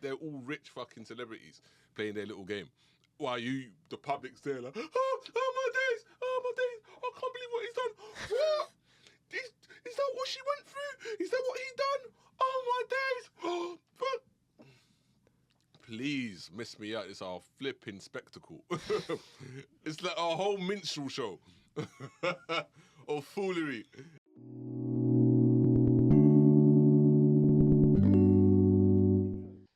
they're all rich fucking celebrities playing their little game. While the public's there like, oh my days, I can't believe what he's done. What? Is that what she went through? Is that what he done? Oh my days. But please miss me out. It's our flipping spectacle. It's like our whole minstrel show of foolery.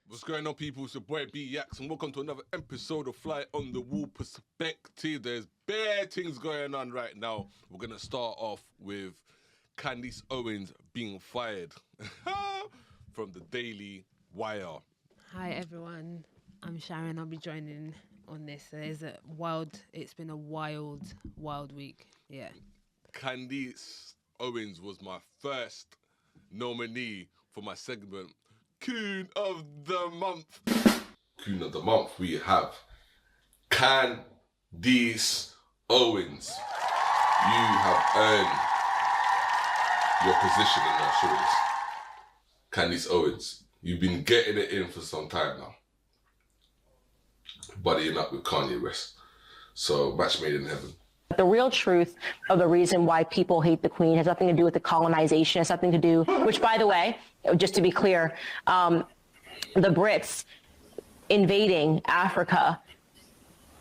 What's going on, people? It's your boy B Yaks, and welcome to another episode of Fly on the Wall Perspective. There's bare things going on right now. We're going to start off with Candace Owens being fired from the Daily Wire. Hi everyone, I'm Sharon. I'll be joining on this. It's been a wild week. Yeah. Candace Owens was my first nominee for my segment, Coon of the Month. Coon of the Month, we have Candace Owens. You have earned your position in our shortlist. Candace Owens, you've been getting it in for some time now. Buddying up with Kanye West. So, match made in heaven. The real truth of the reason why people hate the Queen has nothing to do with the colonization. It has something to do, which, by the way, just to be clear, the Brits invading Africa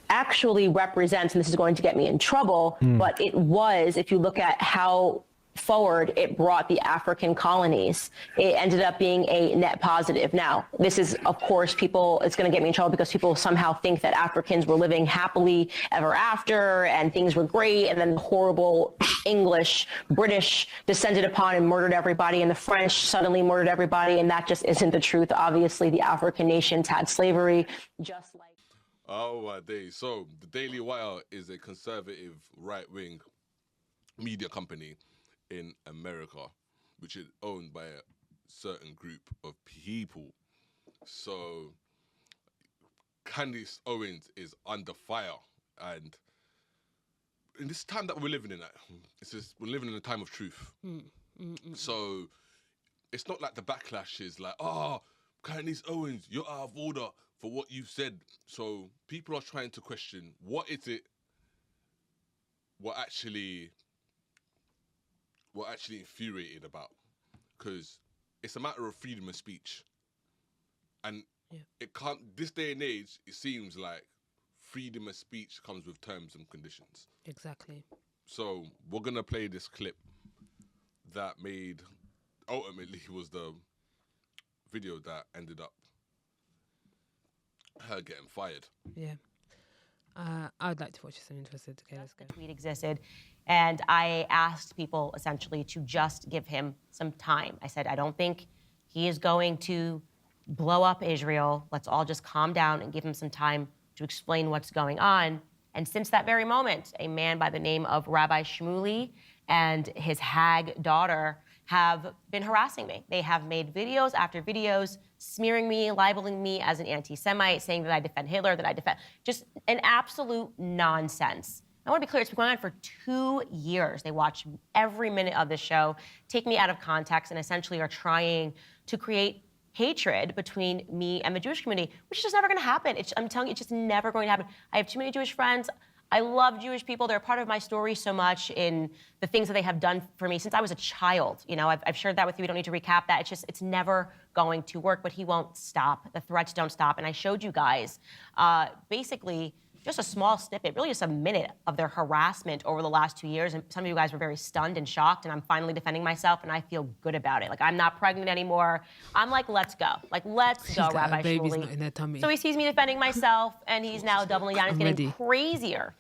actually represents, and this is going to get me in trouble, but it was, if you look at how forward it brought the African colonies, it ended up being a net positive. Now, this is, of course, it's going to get me in trouble because people somehow think that Africans were living happily ever after and things were great, and then the horrible British descended upon and murdered everybody, and the French suddenly murdered everybody, and that just isn't the truth. Obviously, the African nations had slavery, just like... Oh, my days. So, the Daily Wire is a conservative right-wing media company in America, which is owned by a certain group of people. So Candace Owens is under fire, and in this time that we're living in, we're living in a time of truth. So it's not like the backlash is like, Candace Owens, you're out of order for what you've said. So people are trying to question, what is it what actually infuriated about, because it's a matter of freedom of speech, and it can't, this day and age, it seems like freedom of speech comes with terms and conditions. Exactly. So we're gonna play this clip that ultimately was the video that ended up her getting fired. Yeah. I would like to watch this. I'm interested. Okay, let's go. The tweet existed, and I asked people essentially to just give him some time. I said, I don't think he is going to blow up Israel. Let's all just calm down and give him some time to explain what's going on. And since that very moment, a man by the name of Rabbi Shmuley and his hag daughter have been harassing me. They have made videos after videos smearing me, libeling me as an anti-Semite, saying that I defend Hitler, just an absolute nonsense. I want to be clear, it's been going on for 2 years. They watch every minute of the show, take me out of context, and essentially are trying to create hatred between me and the Jewish community, which is just never going to happen. I'm telling you, it's just never going to happen. I have too many Jewish friends. I love Jewish people. They're a part of my story so much in the things that they have done for me since I was a child. You know, I've shared that with you. We don't need to recap that. It's never going to work, but he won't stop. The threats don't stop. And I showed you guys basically just a small snippet, really just a minute of their harassment over the last 2 years. And some of you guys were very stunned and shocked, and I'm finally defending myself, and I feel good about it. Like, I'm not pregnant anymore. I'm like, let's go. Like, let's go, Rabbi Shmuley. Not in their tummy. So he sees me defending myself, and he's now doubling down. He's getting crazier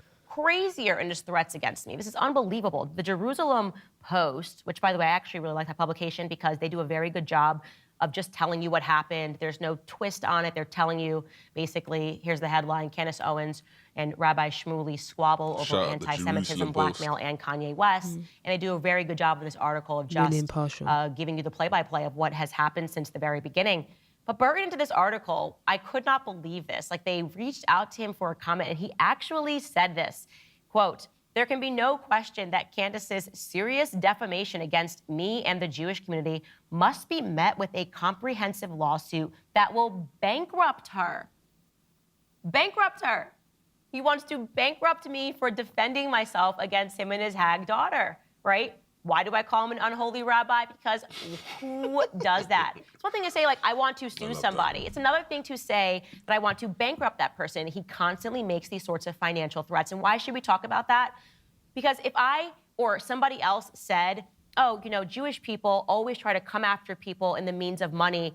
in his threats against me. This is unbelievable. The Jerusalem Post, which, by the way, I actually really like that publication because they do a very good job of just telling you what happened. There's no twist on it. They're telling you, basically, here's the headline: Candace Owens and Rabbi Shmuley squabble over anti-Semitism, blackmail, and Kanye West. And they do a very good job in this article of just giving you the play-by-play of what has happened since the very beginning. But buried into this article, I could not believe this. Like, they reached out to him for a comment, and he actually said this, quote, there can be no question that Candace's serious defamation against me and the Jewish community must be met with a comprehensive lawsuit that will bankrupt her. Bankrupt her. He wants to bankrupt me for defending myself against him and his hag daughter, right? Why do I call him an unholy rabbi? Because who does that? It's one thing to say, like, I want to sue somebody. It's another thing to say that I want to bankrupt that person. He constantly makes these sorts of financial threats. And why should we talk about that? Because if I or somebody else said, oh, you know, Jewish people always try to come after people in the means of money,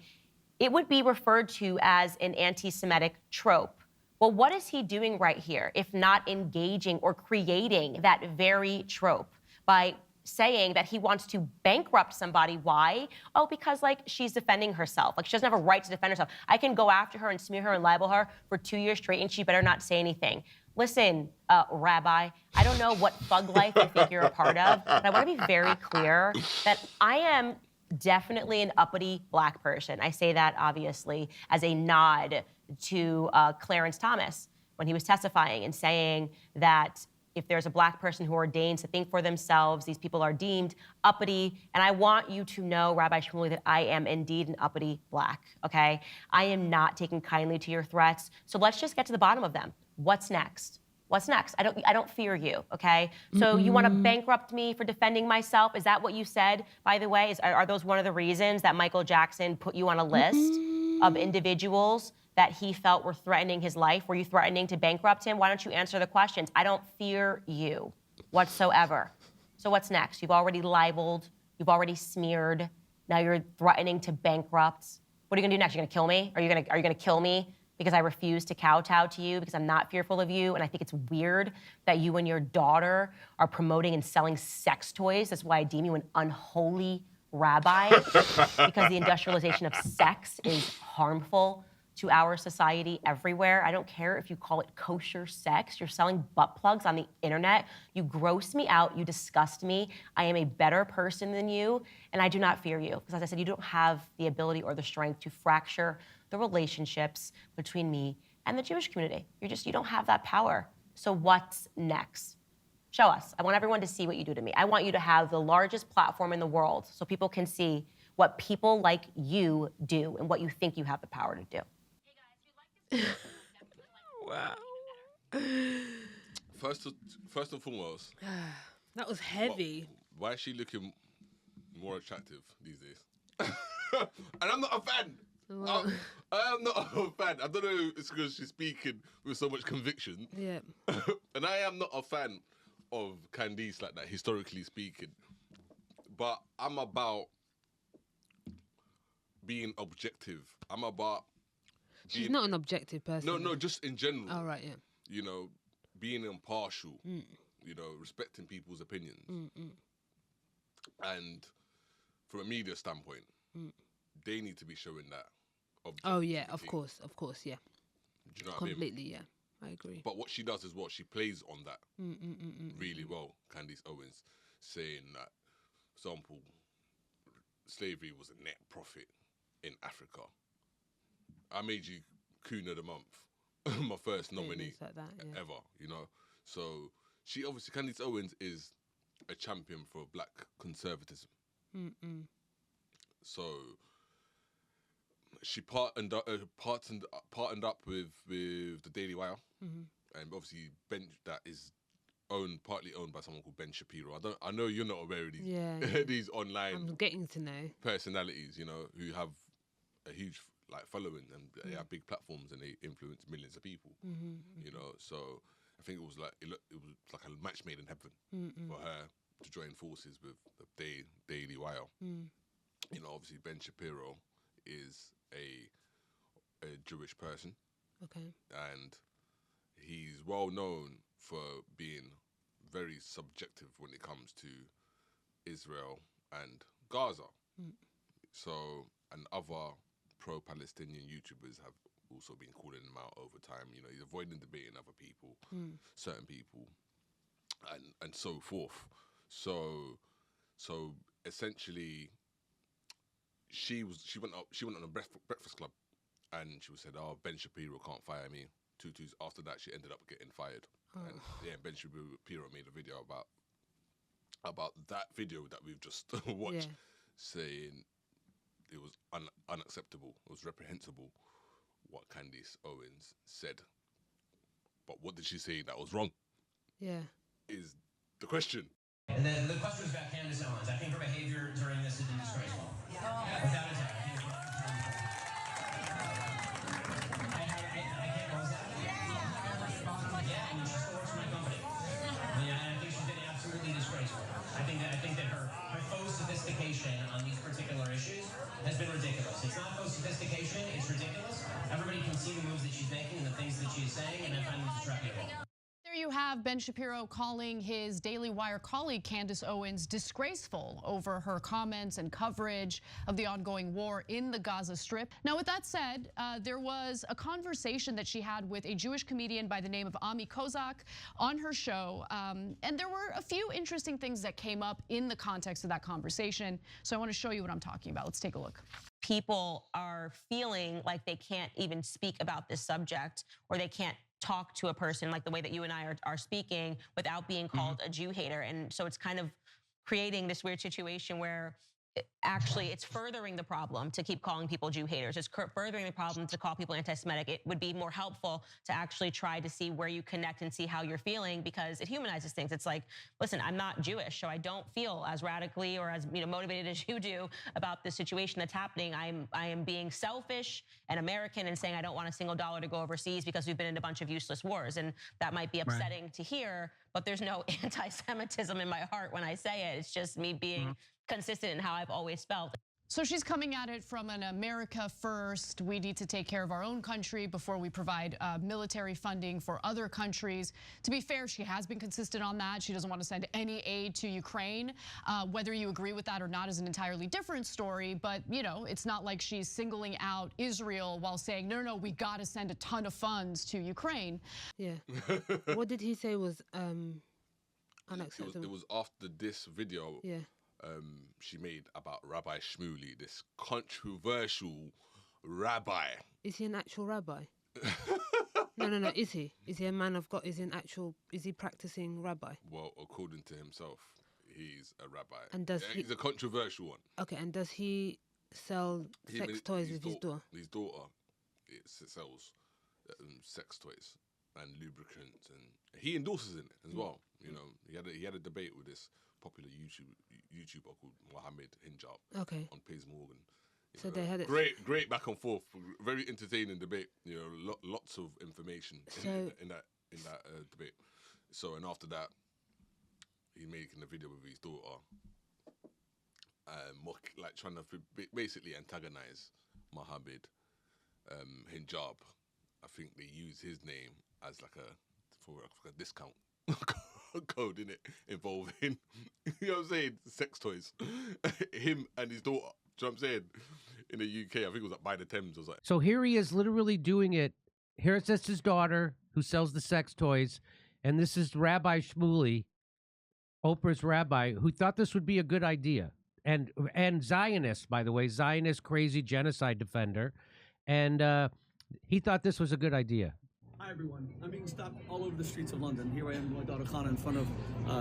it would be referred to as an anti-Semitic trope. Well, what is he doing right here if not engaging or creating that very trope by saying that he wants to bankrupt somebody? Why? Oh, because like she's defending herself. Like she doesn't have a right to defend herself. I can go after her and smear her and libel her for 2 years straight and she better not say anything. Listen, Rabbi, I don't know what thug life you think you're a part of, but I want to be very clear that I am definitely an uppity Black person. I say that obviously as a nod to Clarence Thomas when he was testifying and saying that if there's a Black person who ordains to think for themselves, these people are deemed uppity. And I want you to know, Rabbi Shmuley, that I am indeed an uppity Black, okay? I am not taking kindly to your threats. So let's just get to the bottom of them. What's next? What's next? I don't fear you, okay? So you want to bankrupt me for defending myself? Is that what you said, by the way? Are those one of the reasons that Michael Jackson put you on a list of individuals that he felt were threatening his life? Were you threatening to bankrupt him? Why don't you answer the questions? I don't fear you whatsoever. So what's next? You've already libeled. You've already smeared. Now you're threatening to bankrupt. What are you gonna do next? You're gonna kill me? Are you gonna kill me because I refuse to kowtow to you, because I'm not fearful of you? And I think it's weird that you and your daughter are promoting and selling sex toys. That's why I deem you an unholy rabbi, because the industrialization of sex is harmful to our society everywhere. I don't care if you call it kosher sex. You're selling butt plugs on the internet. You gross me out. You disgust me. I am a better person than you, and I do not fear you. Because as I said, you don't have the ability or the strength to fracture the relationships between me and the Jewish community. You don't have that power. So what's next? Show us. I want everyone to see what you do to me. I want you to have the largest platform in the world so people can see what people like you do and what you think you have the power to do. Wow. First and foremost, That was heavy. why is she looking more attractive these days? And I'm not a fan. I am not a fan. I don't know if it's because she's speaking with so much conviction. Yeah. And I am not a fan of Candice like that, historically speaking. But I'm about being objective. I'm about She's not an objective person. No, just in general. Oh, right, yeah. You know, being impartial, you know, respecting people's opinions. And from a media standpoint, they need to be showing that objectivity. Oh, yeah, of course, yeah. Do you know what I mean? Completely, yeah. I agree. But what she does is she plays on that really well. Candace Owens saying that, for example, slavery was a net profit in Africa. I made you Coon of the Month, my first nominee like that, yeah. ever, you know. So she obviously, Candace Owens is a champion for Black conservatism. So she partnered up with the Daily Wire, and obviously that is partly owned by someone called Ben Shapiro. I know you're not aware of these these online I'm getting to know personalities, you know, who have a huge following, and they have big platforms and they influence millions of people. You know, so I think it was like a match made in heaven for her to join forces with the Daily Wire. You know, obviously Ben Shapiro is a Jewish person. Okay. And he's well known for being very subjective when it comes to Israel and Gaza. So, and other pro-Palestinian YouTubers have also been calling him out over time. You know, he's avoiding debating other people, certain people, and so forth. So essentially, she went on a Breakfast Club, and she said, "Oh, Ben Shapiro can't fire me tutus. After that, she ended up getting fired. And yeah, Ben Shapiro made a video about that video that we've just watched, saying it was unacceptable, it was reprehensible what Candace Owens said. But what did she say that was wrong? Yeah. Is the question. And then the question was about Candace Owens. I think her behavior during this has been disgraceful. Without a doubt. On these particular issues has been ridiculous. It's not faux sophistication, it's ridiculous. Everybody can see the moves that she's making and the things that she's saying, and I find them disreputable. There you have Ben Shapiro calling his Daily Wire colleague Candace Owens disgraceful over her comments and coverage of the ongoing war in the Gaza Strip. Now, with that said, there was a conversation that she had with a Jewish comedian by the name of Ami Kozak on her show, and there were a few interesting things that came up in the context of that conversation. So I want to show you what I'm talking about. Let's take a look. People are feeling like they can't even speak about this subject, or they can't talk to a person like the way that you and I are speaking without being called a Jew hater. And so it's kind of creating this weird situation where actually it's furthering the problem to keep calling people Jew haters. It's furthering the problem to call people anti-Semitic. It would be more helpful to actually try to see where you connect and see how you're feeling, because it humanizes things. It's like, listen, I'm not Jewish, so I don't feel as radically or as motivated as you do about this situation that's happening. I am being selfish and American and saying I don't want a single dollar to go overseas because we've been in a bunch of useless wars, and that might be upsetting to hear. But there's no anti-Semitism in my heart when I say it. It's just me being consistent in how I've always felt. So she's coming at it from an America first. We need to take care of our own country before we provide military funding for other countries. To be fair, she has been consistent on that. She doesn't want to send any aid to Ukraine. Whether you agree with that or not is an entirely different story. But it's not like she's singling out Israel while saying, no, we got to send a ton of funds to Ukraine. Yeah. What did he say was unacceptable? It was after this video. Yeah. She made about Rabbi Shmuley, this controversial rabbi. Is he an actual rabbi? No. Is he? Is he a man of God? Is he practicing rabbi? Well, according to himself, he's a rabbi. And he's a controversial one. Okay, and does he sell sex toys with his daughter? His daughter sells sex toys and lubricants, and he endorses in it as well. He had a debate with this popular YouTuber called Mohammed Hinjab on Piers Morgan. So they had it. Great back and forth, very entertaining debate. Lots of information in that debate. So, and after that, he's making a video with his daughter, trying to basically antagonize Mohammed Hinjab. I think they use his name as for a discount code in it involving, what I'm saying, sex toys. Him and his daughter. Do you know what I'm saying? In the UK, I think it was by the Thames or something. So here he is literally doing it. Here it says his daughter who sells the sex toys. And this is Rabbi Shmuley, Oprah's rabbi, who thought this would be a good idea. And Zionist, by the way, Zionist crazy genocide defender. And he thought this was a good idea. Hi, everyone. I'm being stopped all over the streets of London. Here I am with my daughter Hannah in front of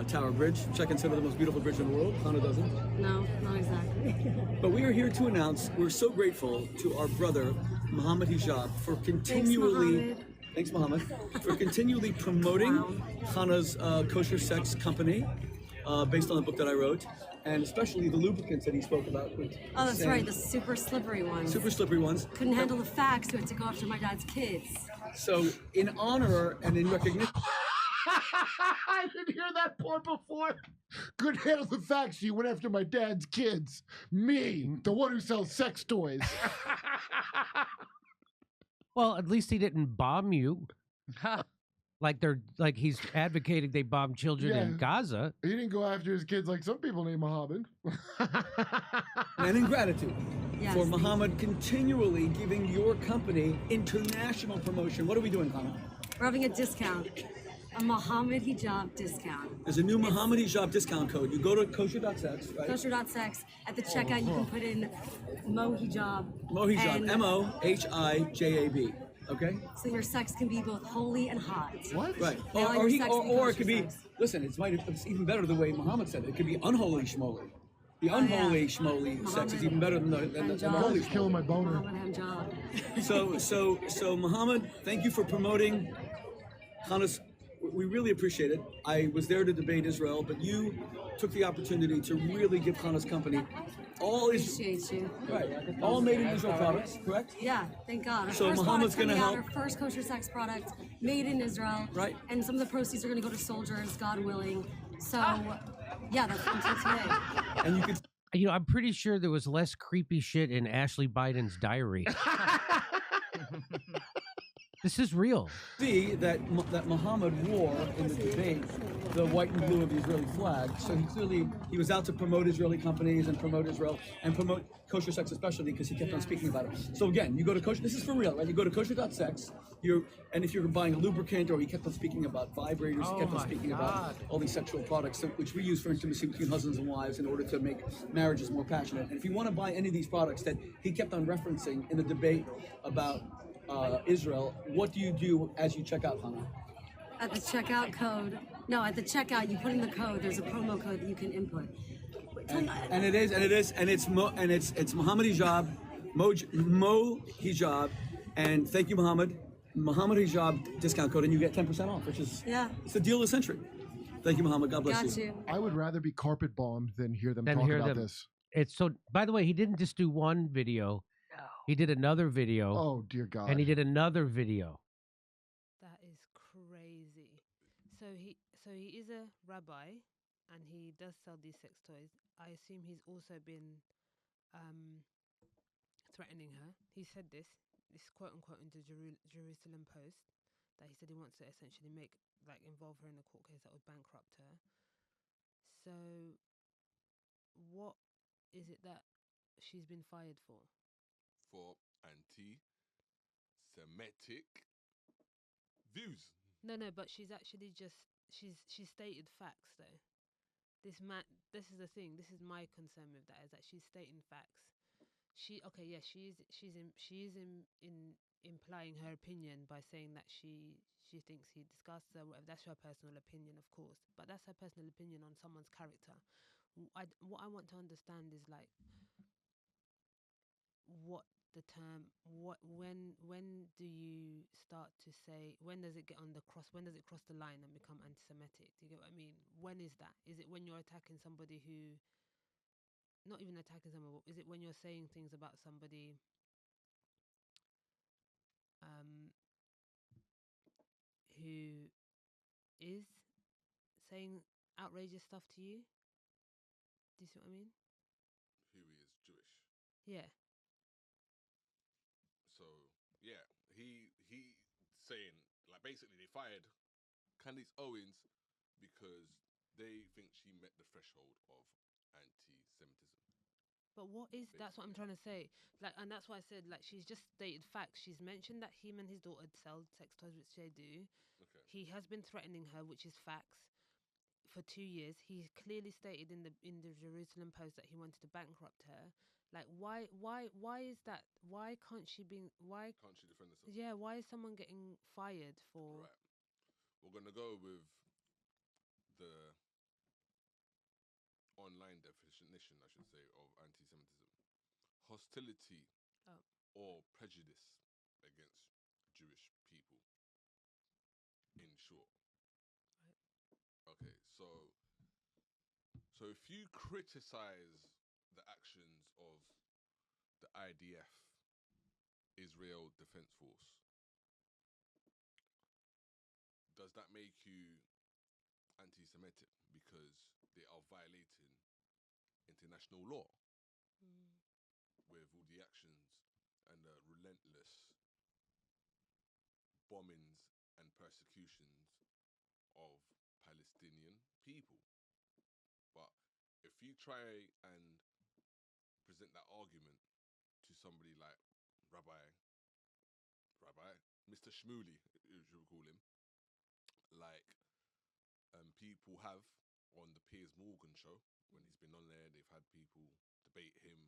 Tower Bridge, which I consider the most beautiful bridge in the world. Hannah doesn't. No, not exactly. But we are here to announce we're so grateful to our brother, Mohammed Hijab, for continually... Thanks, Mohammed. For continually promoting Hannah's kosher sex company based on the book that I wrote, and especially the lubricants that he spoke about. Oh, that's right, the super slippery ones. Super slippery ones. Couldn't handle the facts, so had to go after my dad's kids. So, in honor and in recognition... I didn't hear that part before. Couldn't handle the facts, you went after my dad's kids. Me, the one who sells sex toys. Well, at least he didn't bomb you. Like he's advocating they bomb children in Gaza. He didn't go after his kids like some people named Mohammed. And in gratitude for Mohammed continually giving your company international promotion. What are we doing, Hannah? We're having a discount. A Mohammed Hijab discount. There's a new Mohammed Hijab discount code. You go to kosher.sex, right? Kosher.sex. At the checkout, you can put in Mo Hijab. Mo Hijab, M-O-H-I-J-A-B. Okay. So your sex can be both holy and hot. What? Right. Now Or, your sex can be or it kosher could be. sex. Listen, it's even better the way Muhammad said it. It could be unholy Shmuley. The unholy Shmuley sex is even better than the holy Guys, killing my boner. Muhammad Hamjab. So Muhammad, thank you for promoting Hanukkah. We really appreciate it. I was there to debate Israel, but you took the opportunity to really give Hanukkah's company all Appreciate you. right, all made in Israel products, correct? Yeah, thank God. Our So first Muhammad's product's coming gonna out, help. Our first kosher sex product made in Israel. Right. And some of the proceeds are going to go to soldiers, God willing. So, yeah, that's until today. And you could You know, I'm pretty sure there was less creepy shit in Ashley Biden's diary. This is real. see that Muhammad wore in the debate the white and blue of the Israeli flag. So he was out to promote Israeli companies and promote Israel and promote kosher sex especially because he kept on speaking about it. So again, you go to kosher. This is for real, right? You go to kosher.sex. And if you're buying a lubricant or he kept on speaking about vibrators, he kept on speaking about all these sexual products which we use for intimacy between husbands and wives in order to make marriages more passionate. And if you want to buy any of these products that he kept on referencing in the debate about Israel, what do you do as you check out, Hannah? At the checkout code, no, at the checkout, you put in the code. There's a promo code that you can input. It's Muhammad Hijab, Mo Hijab, and thank you, Muhammad Hijab discount code, and you get 10% off, which is it's the deal of the century. Thank you, Muhammad. God bless Got you. you. I would rather be carpet bombed than hear them Then talk hear about them. this. It's so. By the way, he didn't just do one video. He did another video. Oh dear God! And he did another video. That is crazy. So he is a rabbi, and he does sell these sex toys. I assume he's also been threatening her. He said this quote unquote in the Jerusalem Post, that he said he wants to essentially involve her in a court case that would bankrupt her. So what is it that she's been fired for? For anti-Semitic views. No, but she's actually she's stated facts though. This is the thing. This is my concern with that, is that she's stating facts. She's implying her opinion by saying that she thinks he disgusts her. Whatever. That's her personal opinion, of course, but that's her personal opinion on someone's character. What I want to understand is what the term, when do you start to say, when does it get on the cross, when does it cross the line and become anti-Semitic? Do you get what I mean? When is that? Is it when you're attacking somebody who, not even attacking someone, is it when you're saying things about somebody who is saying outrageous stuff to you? Do you see what I mean? Who is Jewish. Yeah. So yeah, he saying basically they fired Candace Owens because they think she met the threshold of anti-Semitism. But what is, that's what I'm trying to say. And that's why I said, she's just stated facts. She's mentioned that him and his daughter sell sex toys, which they do. Okay. He has been threatening her, which is facts, for 2 years. He clearly stated in the Jerusalem Post that he wanted to bankrupt her. Why is that? Why can't she defend herself? Yeah, why is someone getting fired for? Right. We're gonna go with the online definition, I should say, of anti-Semitism: hostility or prejudice against Jewish people. In short. Right. Okay, so if you criticize the actions of the IDF, Israel Defense Force, does that make you anti-Semitic because they are violating international law with all the actions and the relentless bombings and persecutions of Palestinian people? But if you try and present that argument to somebody like Rabbi Mr. Shmuley, as you would call him, people have on the Piers Morgan show, when he's been on there, they've had people debate him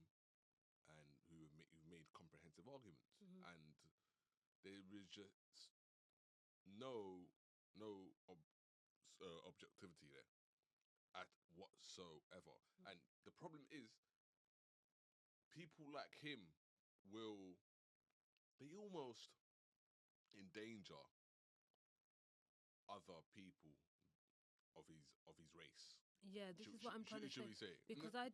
and who've made comprehensive arguments, and they is just no objectivity there at whatsoever. And the problem is, people like him will be almost endanger other people of his race. Yeah, this is what I'm trying to Should say. we say? Because I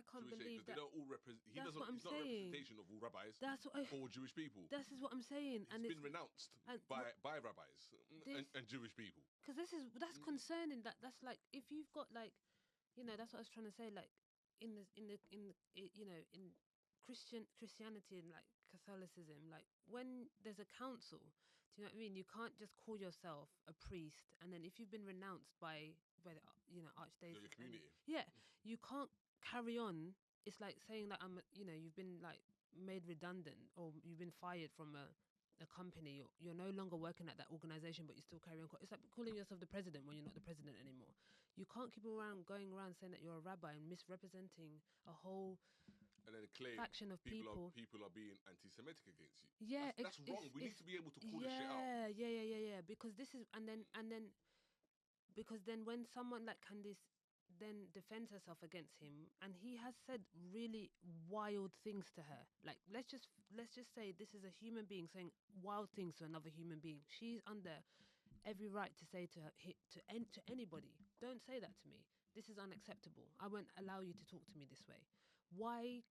can't believe they that. don't all represent. That's what I'm He's not a saying. representation of all rabbis That's what or Jewish people. This is what I'm saying, He's been renounced by rabbis and Jewish people. Because that's concerning. That's like, if you've got like, that's what I was trying to say. Like in Christianity and like Catholicism, like when there's a council, do you know what I mean? You can't just call yourself a priest and then if you've been renounced by the archdiocese, your community, you can't carry on. It's like saying that you've been like made redundant or you've been fired from a company. You're no longer working at that organization, but you still carry on. It's like calling yourself the president when you're not the president anymore. You can't keep going around saying that you're a rabbi and misrepresenting a whole and then claim faction of people are being anti-Semitic against you. Yeah, that's wrong. We need to be able to call this shit out. Yeah. Because this is because then when someone like Candace then defends herself against him, and he has said really wild things to her. Like let's just say this is a human being saying wild things to another human being. She's under every right to say to anybody, don't say that to me. This is unacceptable. I won't allow you to talk to me this way. Why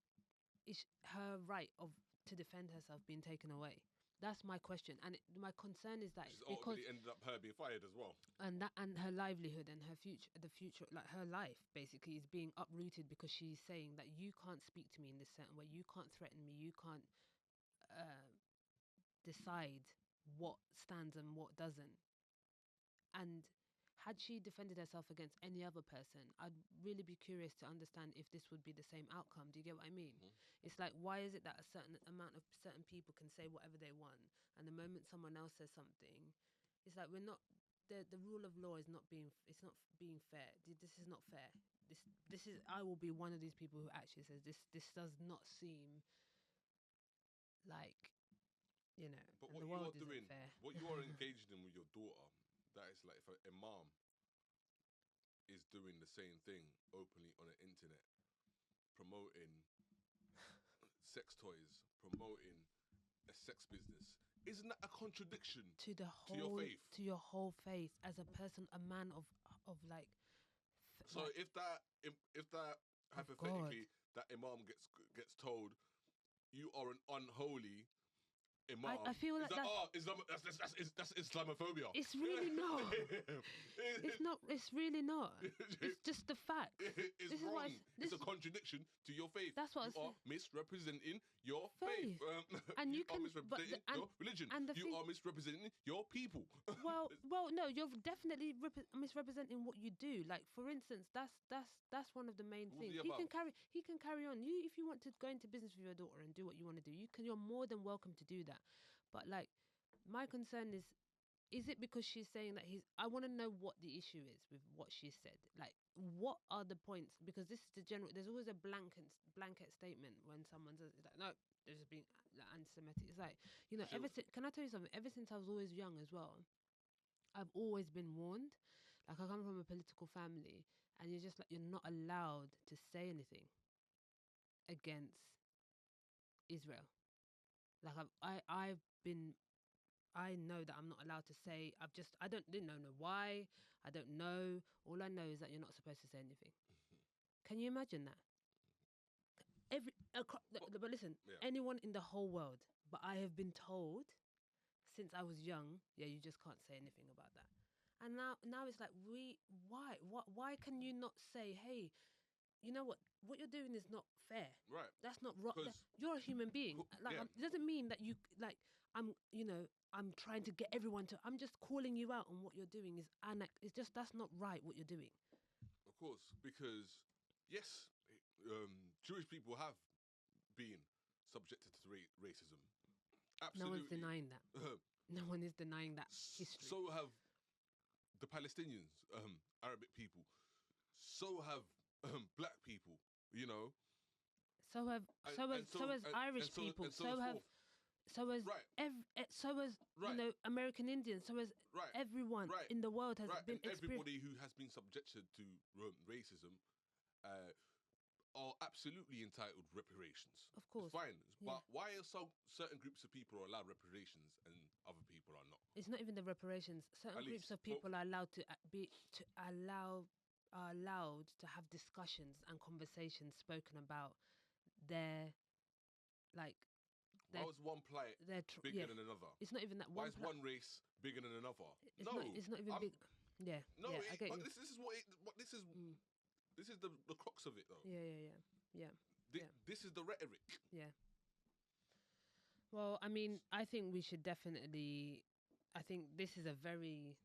is her right to defend herself being taken away? That's my question, and my concern is that Which because ultimately ended up her being fired as well, and her livelihood and her future, like her life, basically is being uprooted because she's saying that you can't speak to me in this certain way, you can't threaten me, you can't decide what stands and what doesn't. And had she defended herself against any other person, I'd really be curious to understand if this would be the same outcome. Do you get what I mean? Mm-hmm. It's like, why is it that a certain amount of certain people can say whatever they want, and the moment someone else says something, it's like we're not. The rule of law is not being. It's not being fair. This is not fair. This is. I will be one of these people who actually says this. This does not seem like, But what you are doing, fair. what you are engaged in with your daughter. That is like if a imam is doing the same thing openly on the internet, promoting sex toys, promoting a sex business. Isn't that a contradiction to your faith? To your whole faith as a person, a man of like. So like, if that hypothetically that imam gets told you are an unholy imam, I feel like that's Islamophobia. It's really not. It's not. It's really not. It's just the fact. It's wrong. It's a contradiction to your faith. That's what you are misrepresenting your faith. And you are misrepresenting your religion. You are misrepresenting your people. Well, no, you're definitely misrepresenting what you do. Like, for instance, that's one of the main things. He can carry on. If you want to go into business with your daughter and do what you want to do, you're more than welcome to do that. But like, my concern is it because she's saying that I want to know what the issue is with what she said. Like, what are the points? Because this is the general. There's always a blanket statement when someone says, like, no, there's being like, anti-Semitic. It's like, can I tell you something? Ever since I was always young as well, I've always been warned. Like, I come from a political family, and you're just like, you're not allowed to say anything against Israel. Like, I know that I'm not allowed to say. Didn't know why. I don't know. All I know is that you're not supposed to say anything. Can you imagine that? But listen, anyone in the whole world. But I have been told since I was young, you just can't say anything about that. And now it's like, why can you not say, hey, you know what you're doing is not fair. Right. That's not right. You're a human being. It doesn't mean that you like. I'm trying to get everyone to. I'm just calling you out on what you're doing is it's just that's not right what you're doing. Of course, because yes, Jewish people have been subjected to racism. Absolutely. No one's denying that. No one is denying that history. So have the Palestinians, Arabic people. So have black people, So have Irish people. So have So has Right. so has Right. you know, American Indians. So has Right. everyone Right. in the world has Right, been and everybody who has been subjected to racism are absolutely entitled reparations. Of course. It's fine. Yeah. But why are certain groups of people are allowed reparations and other people are not? It's not even the reparations. Certain At groups least, of people are allowed to are allowed to have discussions and conversations spoken about their Why their is one plight their bigger than another? It's not even that Why one. is one race bigger than another? It's No, not. It's not even I'm- big. Yeah. No, yeah, I get but you. this is what this is. This is the crux of it, though. Yeah. This is the rhetoric. Yeah. Well, I mean, I think we should definitely. I think this is a very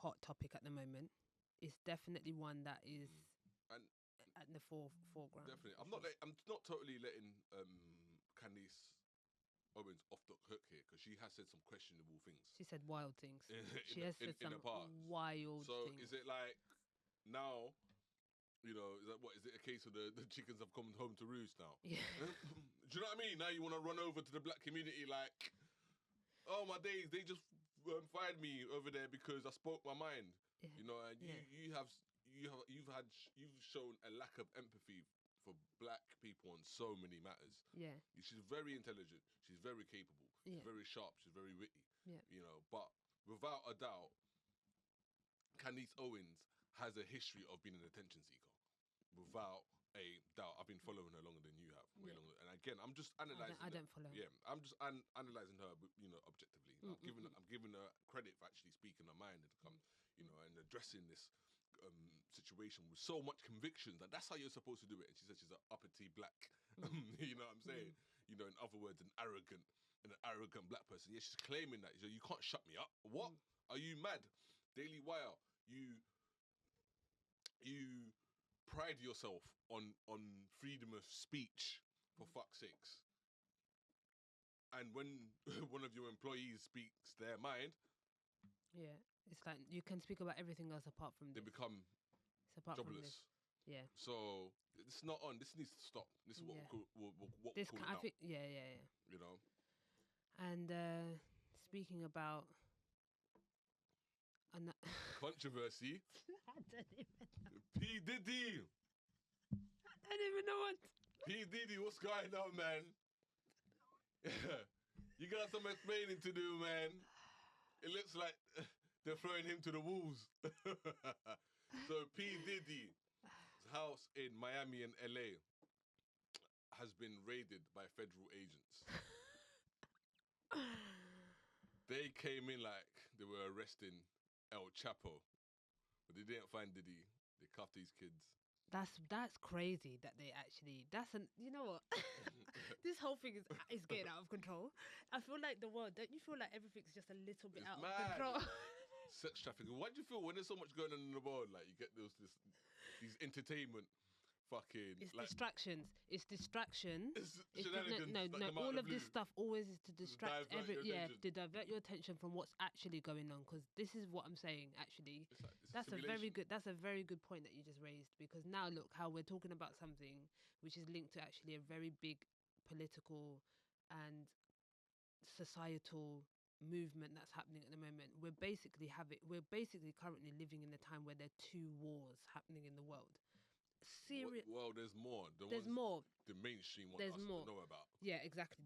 hot topic at the moment. It's definitely one that is And at the foreground. definitely, for I'm sure. not totally letting Candace Owens off the hook here because she has said some questionable things. She said wild things. in She the- has said in some the past. wild So things. is it like now? You know, is it a case of the chickens have come home to roost now? Yeah. Do you know what I mean? Now you want to run over to the black community like, oh my days, they just fired me over there because I spoke my mind. Yeah. You know, and you've shown a lack of empathy for black people on so many matters. Yeah. She's very intelligent. She's very capable. Yeah. She's very sharp. She's very witty. Yeah. You know, but without a doubt, Candace Owens has a history of being an attention seeker. Without a doubt, I've been following her longer than you have, way longer. And again, I'm just analyzing. I don't follow her. Yeah, I'm just analyzing her, objectively. I'm giving her credit for actually speaking her mind and and addressing this situation with so much conviction that that's how you're supposed to do it. And she said she's an uppity black. You know what I'm saying? You know, in other words, an arrogant black person. Yeah, she's claiming that. You can't shut me up. What? Are you mad? Daily Wire, you pride yourself on freedom of speech, for fuck's sakes. And when one of your employees speaks their mind, Yeah. It's like you can speak about everything else apart from they this. become It's apart from this. jobless. Yeah. So it's not on. This needs to stop. This is what Yeah. we'll This call it I now. think. Yeah. You know, And speaking about. controversy. I don't even know. P Diddy. I don't even know what. P Diddy, what's going on, man? You got some explaining to do, man. It looks like they're throwing him to the wolves. So P Diddy's house in Miami and LA has been raided by federal agents. They came in like they were arresting El Chapo, but they didn't find Diddy. They cuffed these kids. That's crazy that they actually. You know what? This whole thing is getting out of control. I feel like the world. Don't you feel like everything's just a little bit It's out mad. of control? Sex trafficking. What do you feel when there's so much going on in the world? Like you get these entertainment fucking It's like, distractions. It's distraction. It's It's shenanigans no. that come out All of of this blue. stuff always is to distract divert your attention. to divert your attention from what's actually going on. Because this is what I'm saying. Actually, It's like- it's that's a very simulation. good. That's a very good point that you just raised. Because now look how we're talking about something which is linked to actually a very big political and societal movement that's happening at the moment. We're basically currently living in a time where there are two wars happening in the world. Serious. Well, there's more. There's more. The mainstream want There's us more. to know about. Yeah, exactly.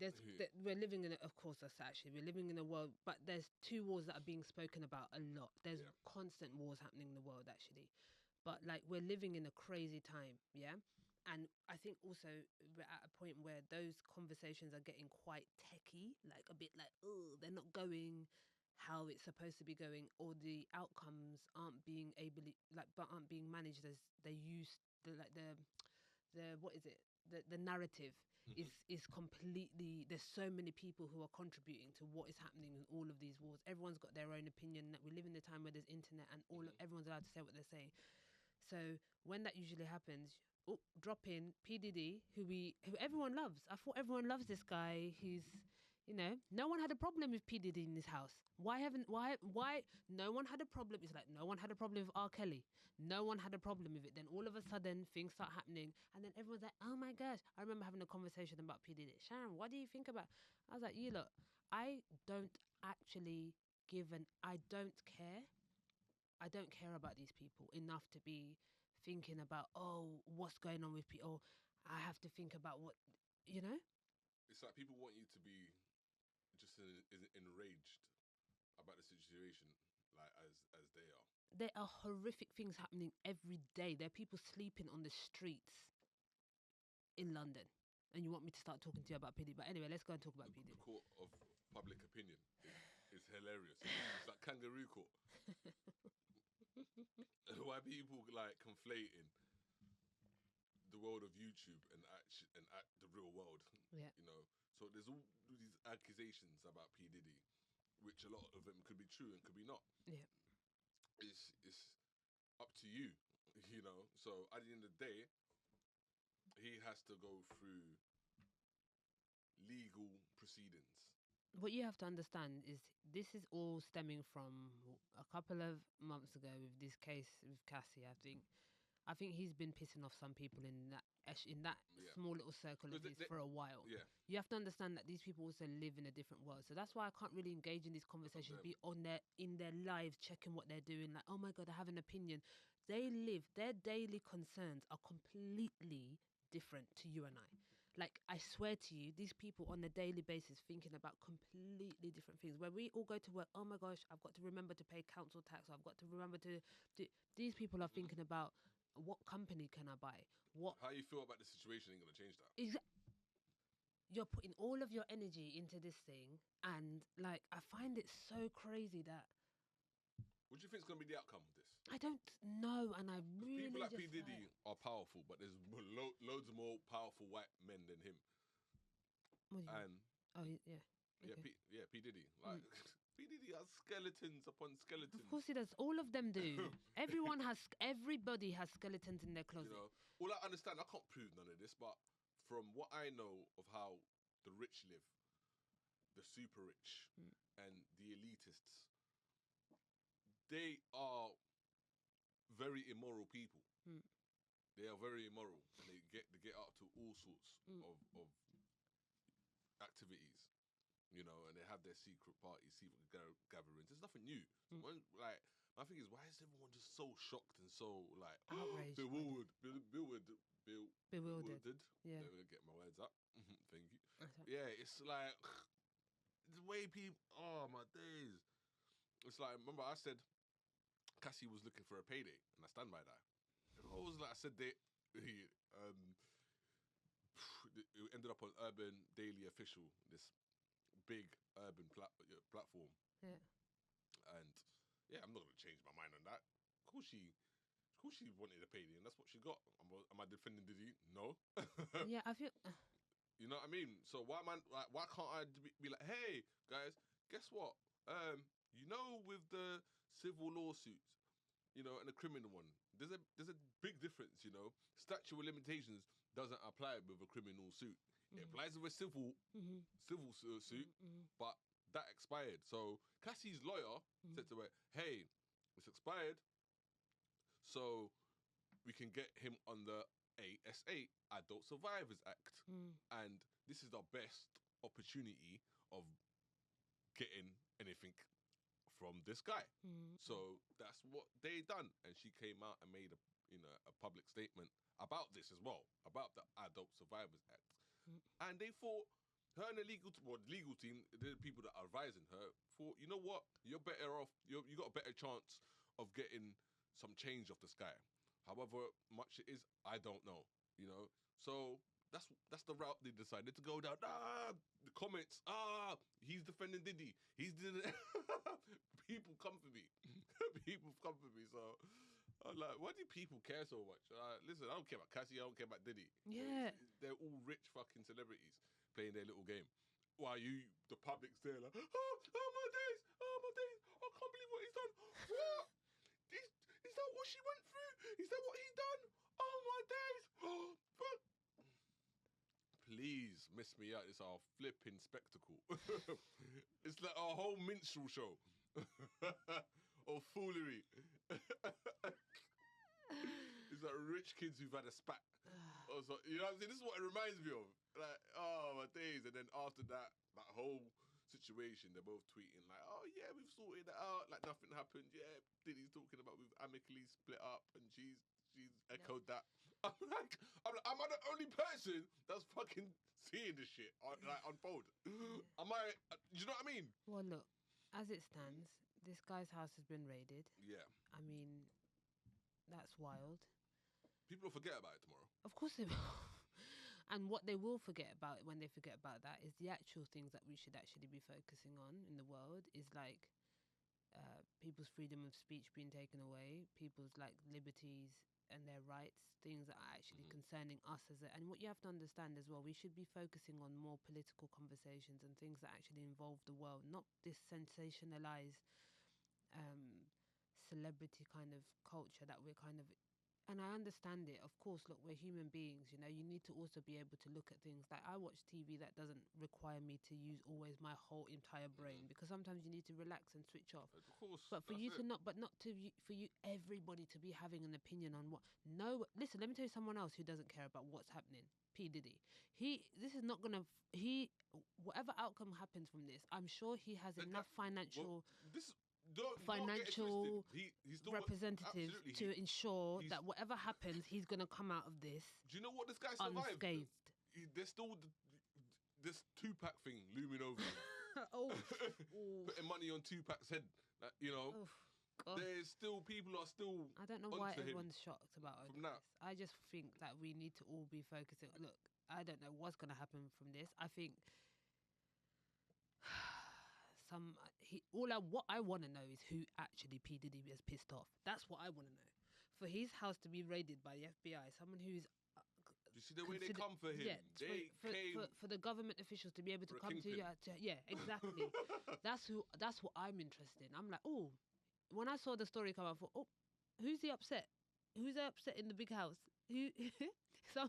We're living in of course that's actually we're living in a world, but there's two wars that are being spoken about a lot. There's Yeah. constant wars happening in the world actually, but like we're living in a crazy time, yeah. And I think also we're at a point where those conversations are getting quite techie, like a bit like, oh, they're not going how it's supposed to be going, or the outcomes aren't being aren't being managed as they used. The what is it? The narrative is completely. There's so many people who are contributing to what is happening in all of these wars. Everyone's got their own opinion. That we live in a time where there's internet and everyone's allowed to say what they're saying. So when that usually happens, drop in P Diddy, who everyone loves. I thought everyone loves this guy. He's, no one had a problem with P Diddy in this house. Why no one had a problem? It's like no one had a problem with R. Kelly. No one had a problem with it. Then all of a sudden things start happening, and then everyone's like, oh my gosh. I remember having a conversation about P Diddy. Sharon, what do you think about? I was like, you look, I don't actually I don't care. I don't care about these people enough to be thinking about, oh, what's going on with people. Oh, I have to think about what, you know? It's like people want you to be just enraged about the situation, like as they are. There are horrific things happening every day. There are people sleeping on the streets in London. And you want me to start talking to you about PD. But anyway, let's go and talk about PD. The court of public opinion is hilarious. It's like kangaroo court. Why people like conflating the world of YouTube and the real world. Yeah. You know, so there's all these accusations about P Diddy, which a lot of them could be true and could be not. Yeah. It's up to you, you know. So at the end of the day, he has to go through legal proceedings. What you have to understand is this is all stemming from a couple of months ago with this case with Cassie. I think he's been pissing off some people in that small little circle of his for a while. Yeah. You have to understand that these people also live in a different world. So that's why I can't really engage in these conversations, be in their lives, checking what they're doing. Like, oh my God, I have an opinion. Their daily concerns are completely different to you and I. Like, I swear to you, these people on a daily basis thinking about completely different things. Where we all go to work, oh my gosh, I've got to remember to pay council tax. Or I've got to remember to do. These people are thinking about what company can I buy? How you feel about the situation ain't gonna change that. You're putting all of your energy into this thing, and like, I find it so crazy that. What do you think is gonna be the outcome of this? I don't know, and I really people like just P Diddy are powerful, but there's loads more powerful white men than him. What do you mean? Oh yeah. Okay. P Diddy. Like P Diddy has skeletons upon skeletons. Of course he does. All of them do. Everybody has skeletons in their closet. You know, all I understand, I can't prove none of this, but from what I know of how the rich live, the super rich and the elitists, they are very immoral people. They are very immoral, and they get up to all sorts of activities, you know, and they have their secret parties, secret gatherings. There's nothing new. So my thing is, why is everyone just so shocked and so like outraged, bewildered? Yeah. Let me get my words up. Thank you. Okay. Yeah, it's like the way people. Oh my days! It's like, remember I said Cassie was looking for a payday, and I stand by that. I said it ended up on Urban Daily Official, this big urban platform. Yeah. And yeah, I'm not gonna change my mind on that. Of course she wanted a payday, and that's what she got. Am I defending Diddy? No. Yeah, I feel. You know what I mean? So why can't I be like, hey guys, guess what? You know, with the civil lawsuits, you know, and the criminal one, there's a big difference. You know, statute of limitations doesn't apply with a criminal suit. It applies with a civil suit, but that expired. So Cassie's lawyer said to her, hey, it's expired, so we can get him on the ASA, Adult Survivors Act. And this is our best opportunity of getting anything from this guy. So that's what they done. And she came out and made a public statement about this as well, about the Adult Survivors Act. And they thought, her and the legal team, the people that are advising her, thought, you know what, you're better off, you got a better chance of getting some change off this guy. However much it is, I don't know, you know. So that's the route they decided to go down. The comments, he's defending Diddy. He's doing it. People come for me. People come for me. So I'm like, why do people care so much? Listen, I don't care about Cassie. I don't care about Diddy. Yeah. They're all rich fucking celebrities playing their little game. While the public's there like, oh my days, I can't believe what he's done. What? Is that what she went through? Is that what he done? Oh my days. But please miss me out. It's our flipping spectacle. It's like our whole minstrel show. Or foolery. It's like rich kids who've had a spat. You know what I'm saying? This is what it reminds me of. Like, oh my days. And then after that whole situation. They're both tweeting like, "Oh yeah, we've sorted it out. Like nothing happened. Yeah, Diddy's talking about we've amicably split up, and she's echoed that." I'm like, am I the only person that's fucking seeing this shit unfold? Am I? Do you know what I mean? Well, look, as it stands, this guy's house has been raided. Yeah. I mean, that's wild. People will forget about it tomorrow. Of course they will. And what they will forget about when they forget about that is the actual things that we should actually be focusing on in the world is like people's freedom of speech being taken away, people's like liberties and their rights, things that are actually concerning us and what you have to understand as well, we should be focusing on more political conversations and things that actually involve the world, not this sensationalized celebrity kind of culture that we're kind of. And I understand it. Of course, look, we're human beings, you know. You need to also be able to look at things. Like, I watch TV that doesn't require me to use always my whole entire brain because sometimes you need to relax and switch off. Of course. But for you to not, but not to, for you, everybody to be having an opinion on what. No, listen, let me tell you someone else who doesn't care about what's happening. P. Diddy. This is not going to, whatever outcome happens from this, I'm sure he has enough financial. Financial representatives to ensure that whatever happens, he's going to come out of this. Do you know what this guy survived? Unscathed. There's still this Tupac thing looming over him. Putting money on Tupac's head. You know, there's still people are still. I don't know why everyone's shocked about it. I just think that we need to all be focusing. Look, I don't know what's going to happen from this. I think. What I want to know is who actually P. Diddy has pissed off. That's what I want to know. For his house to be raided by the FBI, someone who's you see the way they come for him? Yeah, they came for the government officials to be able to come to you. Yeah, exactly. That's what I'm interested in. I'm like, oh, when I saw the story come out, I thought, oh, who's he upset? Who's upset in the big house? Who? So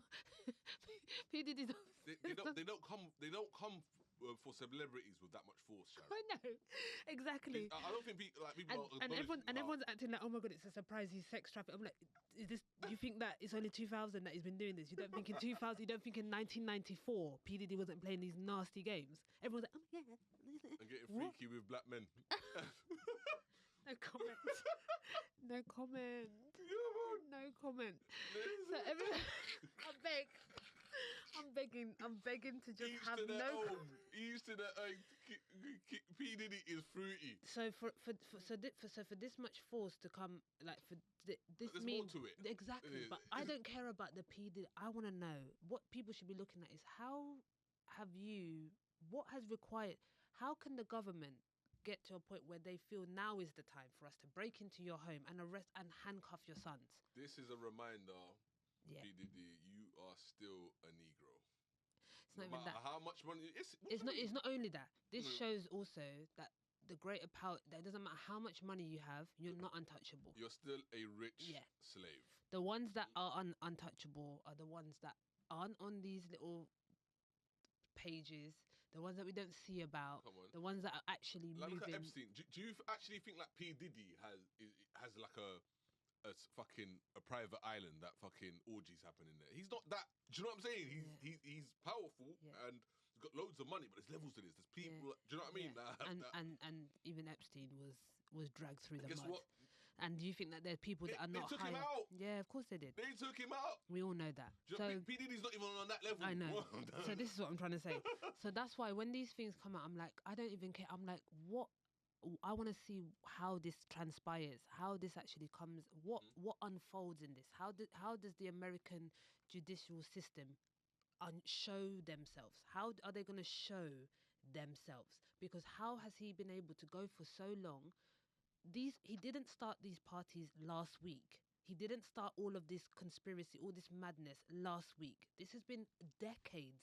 P. Diddy's. They don't come for celebrities with that much force, Sharon. I know, exactly. I don't think people and everyone's acting like, oh my god, it's a surprise. He's sex trafficking. I'm like, is this? Do you think that it's only 2000 that he's been doing this? You don't think in 2000? You don't think in 1994 P. Diddy wasn't playing these nasty games? Everyone's like, oh yeah, and getting freaky with black men. No comment. No comment. No comment. So everyone, I'm begging to just have no. Used to the P. Diddy is fruity. So for this much force to come, like for this there's means more to it. Exactly. But I don't care about the P. Diddy. I want to know what people should be looking at is what has required? How can the government get to a point where they feel now is the time for us to break into your home and arrest and handcuff your sons? This is a reminder, yeah. P. Diddy, you are still a Negro. It's not even that. How much money? It's not only that. This shows also that the greater power. That doesn't matter how much money you have, you're not untouchable. You're still a rich slave. The ones that are untouchable are the ones that aren't on these little pages, the ones that we don't see about, the ones that are actually moving. Look at Epstein. Do you actually think like P. Diddy has like a private island that fucking orgies happening there? He's not that. Do you know what I'm saying? He's powerful and he's got loads of money, but there's levels to this. There's people. Do you know what I mean? And even Epstein was dragged through the mud. Guess what? And do you think that there's people that are not took higher? him out. Yeah, of course they did. They took him out. We all know that. So P. Diddy's not even on that level. I know. So this is what I'm trying to say. So that's why when these things come out, I'm like, I don't even care. I'm like, what? I want to see how this transpires, how this actually comes, what unfolds in this. How does the American judicial system show themselves? How are they going to show themselves? Because how has he been able to go for so long? He didn't start these parties last week. He didn't start all of this conspiracy, all this madness last week. This has been decades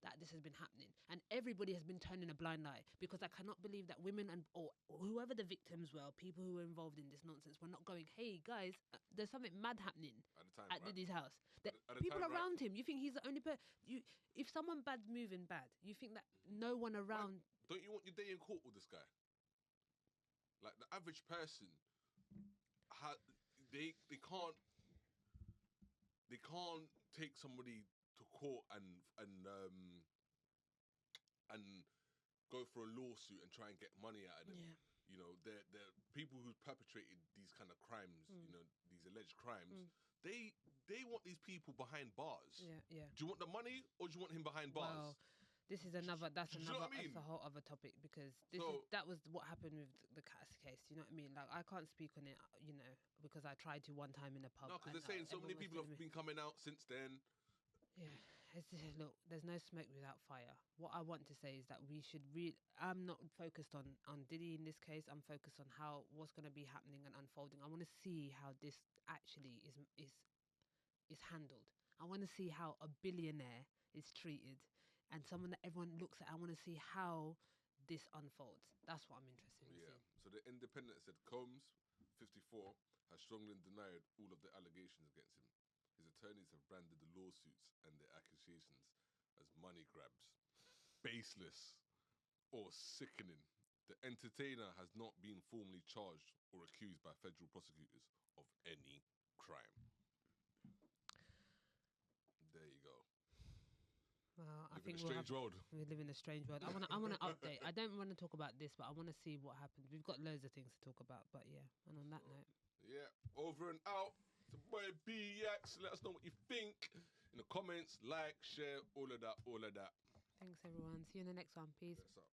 that this has been happening. And everybody has been turning a blind eye because I cannot believe that women or whoever the victims were, people who were involved in this nonsense, were not going, hey, guys, there's something mad happening at Diddy's house. People around him, you think he's the only person? If someone bad's moving bad, you think that no one around... Don't you want your day in court with this guy? Like, the average person, they can't take somebody to court and go for a lawsuit and try and get money out of them. Yeah. You know, they're people who perpetrated these kind of crimes, you know, these alleged crimes. They want these people behind bars. Yeah, yeah. Do you want the money or do you want him behind bars? Well, this is another. That's Do you know another. what I mean? That's a whole other topic because that was what happened with the Cass case. You know what I mean? Like I can't speak on it. You know, because I tried to one time in a pub. No, because they're saying so many people have been coming out since then. Yeah, look, there's no smoke without fire. What I want to say is that we should I'm not focused on Diddy in this case. I'm focused on what's going to be happening and unfolding. I want to see how this actually is handled. I want to see how a billionaire is treated and someone that everyone looks at. I want to see how this unfolds. That's what I'm interested in. Yeah. So the Independent said Combs, 54, has strongly denied all of the allegations against him. His attorneys have branded the lawsuits and the accusations as money grabs, baseless or sickening. The entertainer has not been formally charged or accused by federal prosecutors of any crime. There you go. Well, I Live think in a strange world. We live in a strange world. I want to update. I don't want to talk about this, but I want to see what happens. We've got loads of things to talk about, but yeah. And on that note, yeah, over and out. It's your boy B Yaks. Let us know what you think in the comments. Like, share, all of that, all of that. Thanks everyone. See you in the next one. Peace. That's up.